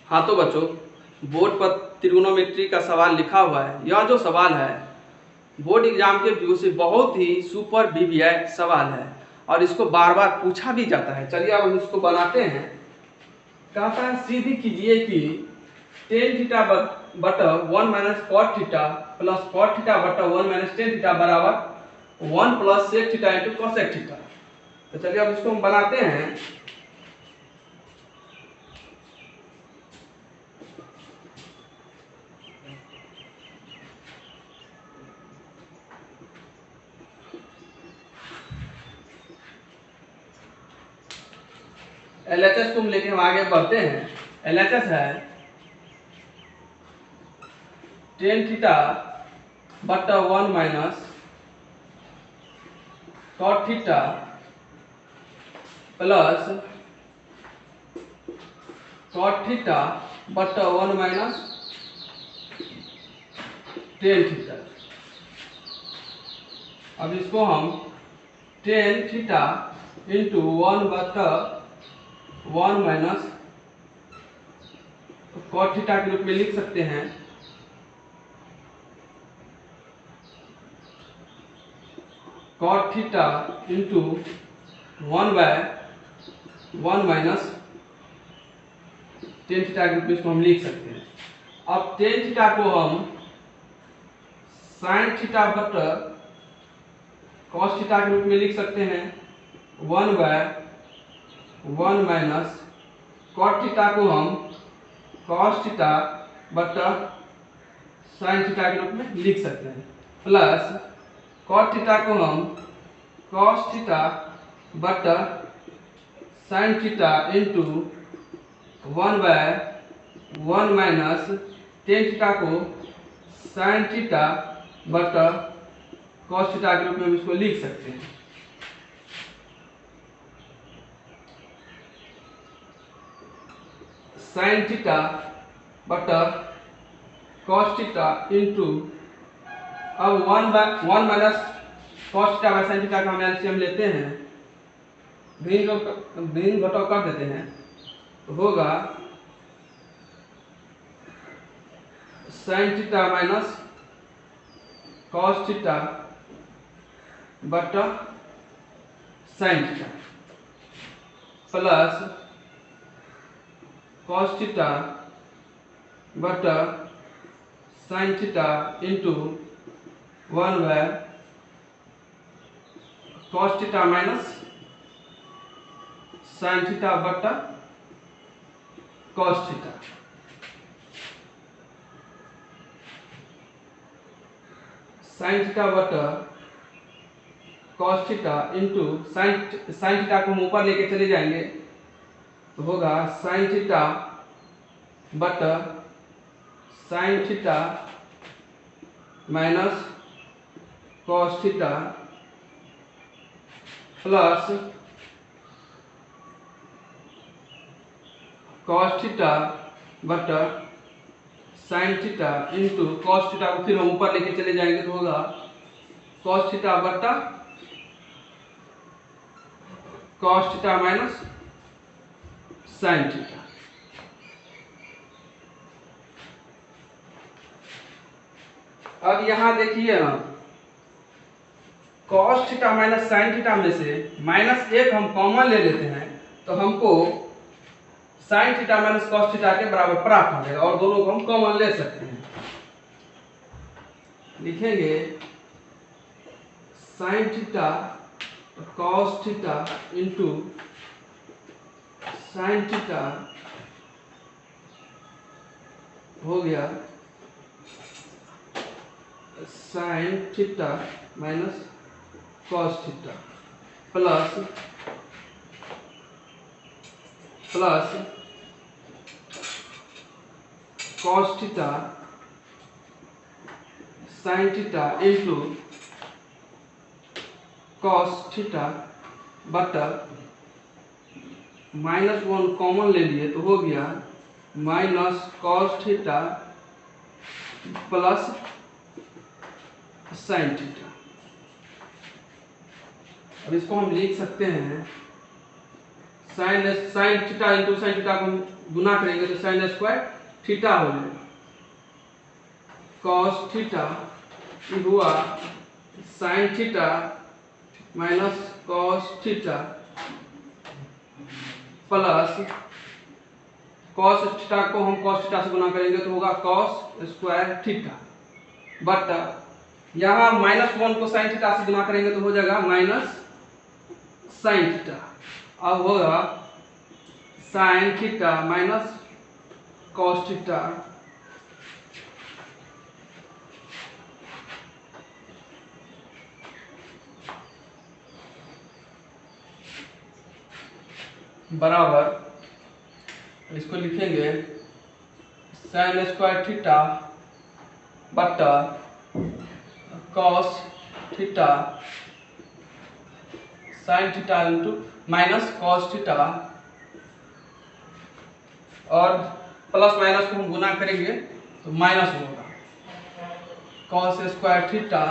हाँ तो बच्चों, बोर्ड पर त्रिगोनोमेट्री का सवाल लिखा हुआ है। यह जो सवाल है बोर्ड एग्जाम के व्यू से बहुत ही सुपर वीवीआई सवाल है और इसको बार बार पूछा भी जाता है। चलिए अब हम इसको बनाते हैं। कहता है सीधी कीजिए कि टेन थीटा बटा 1 minus cot theta plus cot theta बटा 1 माइनस टेन थीटा बराबर 1 plus sec theta into cosec theta. तो चलिए अब इसको हम बनाते हैं। LHS को लेके हम आगे बढ़ते हैं। LHS है टेन थीटा बटा 1 minus cot theta plus cot theta बटा 1 माइनस टेन थीटा। अब इसको हम टेन थीटा इंटू 1 बटा 1 माइनस कॉट थीटा के रूप में लिख सकते हैं। Cot theta into 1 by 1 minus tan theta के रूप में इसको हम लिख सकते हैं। अब टेन थीटा को हम साइन थीटा बटा कॉस थीटा के रूप में लिख सकते हैं 1 बाय 1 माइनस कॉट थीटा को हम कॉस थीटा बटा साइन थीटा के रूप में लिख सकते हैं प्लस कॉट थीटा को हम कॉस थीटा बटा sine theta into 1 by 1 minus tan theta को साइन थीटा बटा कॉस थीटा के रूप में हम इसको लिख सकते हैं। साइन थीटा बटा कॉस थीटा इंटू अब 1 minus cos theta by sine theta का हम एलसीएम लेते हैं, भिन्न घटाव कर देते हैं तो होगा sine theta minus cos theta बटा sine theta plus cos theta बटा sine theta into 1 by cos theta minus sine theta बटा कॉस थीटा। साइन थीटा बटा cos theta into sine theta को हम ऊपर लेके चले जाएंगे तो होगा साइन थीटा बटा sine theta minus cos theta plus cos theta बटा sine theta into cos theta को फिर हम ऊपर लेके चले जाएंगे तो होगा कॉस थीटा बटा cos theta minus sine theta. अब यहां देखिए ना, cos theta minus sine theta में से माइनस एक हम कॉमन ले लेते हैं तो हमको sign theta minus cos theta के बराबर प्राप्त हो जाएगा और दोनों को हम कॉमन ले सकते हैं। लिखेंगे sine theta cos theta into sine theta हो गया sign theta minus cos theta plus cos theta sine theta into cos theta बटा -1 कॉमन ले लिए तो हो गया minus cos theta plus sine theta. अब इसको हम लिख सकते हैं sine theta into sine theta को गुना करेंगे तो साइन स्क्वायर थीटा हो जाएगा। कॉस थीटा हुआ sign theta minus cos theta plus cos theta को हम कॉस थीटा से गुना करेंगे तो होगा कॉस स्क्वायर थीटा, बट यहाँ -1 को साइन थीटा से गुना करेंगे तो हो जाएगा माइनस साइन थीटा। अब होगा sine theta minus cos theta बराबर, इसको लिखेंगे साइन स्क्वायर थीटा बटा cos theta sine theta into minus cos theta, और प्लस माइनस को हम गुना करेंगे तो माइनस होगा कॉस स्क्वायर थीटा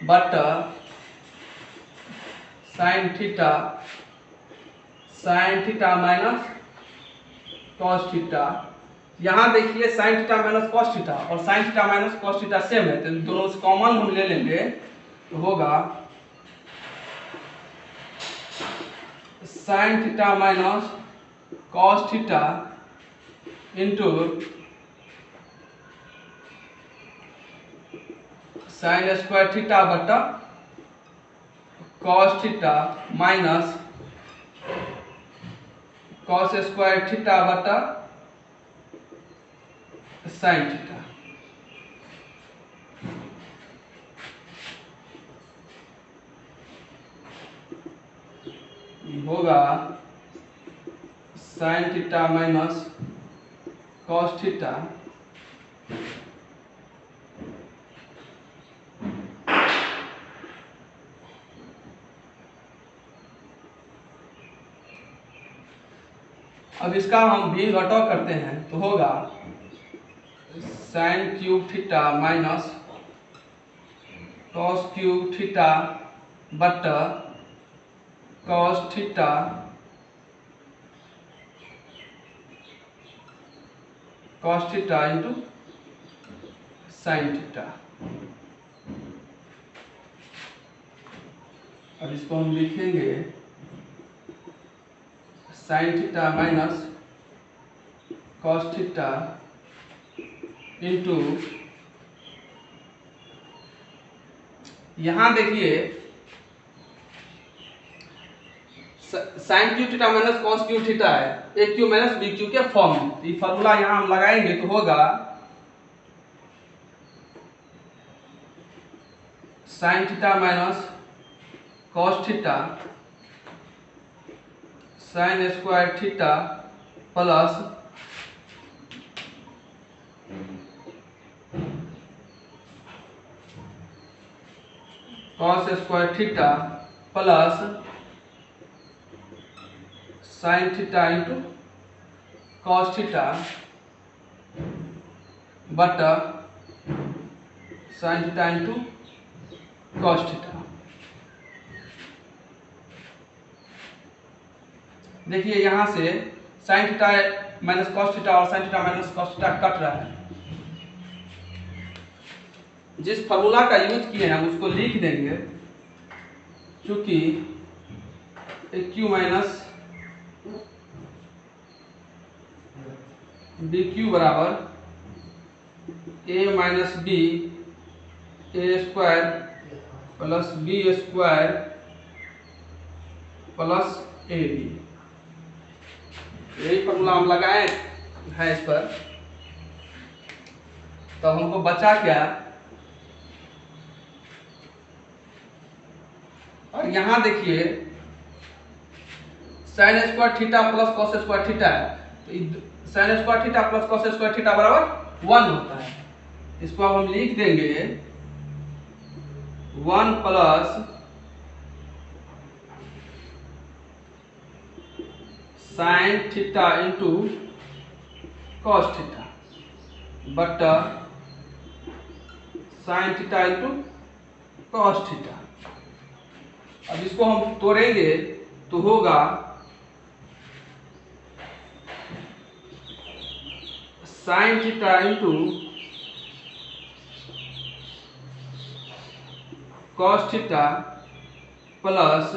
बटा sine theta minus cos theta. यहाँ देखिए sine theta minus cos theta और sine theta minus cos theta same है, तो दोनों से कॉमन हम ले लेंगे तो होगा sine theta minus cos theta into sine square theta बटा cos theta minus cos square theta बटा साइन थीटा। होगा sine theta minus cos theta अब इसका हम भी घटाव करते हैं तो होगा sine cube theta minus cos cube theta बटा cos theta into sine theta. अब इसको हम लिखेंगे sine theta minus cos theta into, यहां देखिए sine cube theta minus cos cube theta है, a cube minus b cube के फॉर्म में, तो ये फॉर्मूला यहां हम लगाएंगे तो होगा sine theta minus cos theta sine square theta plus cos square theta plus sine theta into cos theta बटा sine theta into cos theta. देखिए यहां से sine theta minus cos theta और sine theta minus cos theta cut रहा है। जिस formula का use किए हैं उसको लिख देंगे, क्योंकि a cube minus b cube बराबर a minus b a square plus b square plus a b, यही फॉर्मूला हम लगाए हैं इस पर। तो हमको बचा क्या, और यहां देखिए sign square theta plus cos square theta है, तो sign square theta plus cos square theta बराबर 1 होता है। इसको अब हम लिख देंगे 1 plus sine theta into cos theta बटा sine theta into cos theta. अब इसको हम तोड़ेंगे तो होगा sine theta into cos theta plus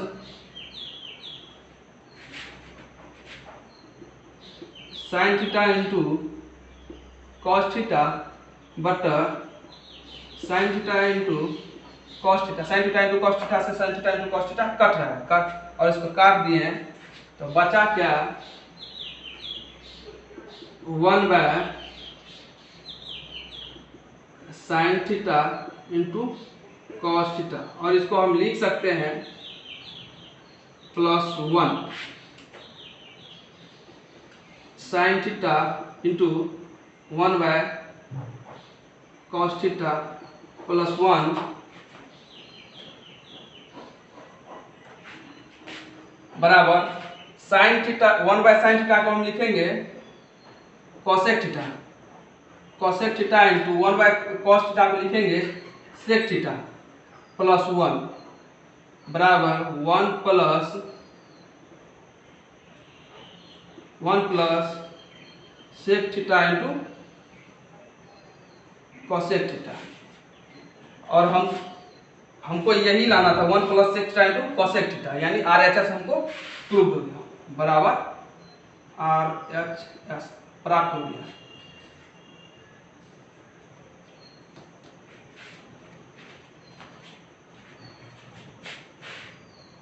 sine theta into cos theta बटर sine theta into cos theta. Sine theta into cos theta से sine theta into cos theta cut रहा है, कट, और इसको काट दिए हैं तो बचा क्या, 1 sign theta into cos theta, और इसको हम लिख सकते हैं +1 sign theta into 1 cos theta +1 बराबर साइन थीटा 1 साइन थीटा को हम लिखेंगे cosec theta, cosec theta into 1 cos theta को लिखेंगे सेक थीटा +1 बराबर 1 plus sec theta into cosec theta. और हमको यही लाना था 1 plus sec theta into cosec theta, यानी RHS हमको प्रूव हो गया, बराबर RHS प्राप्त हो गया।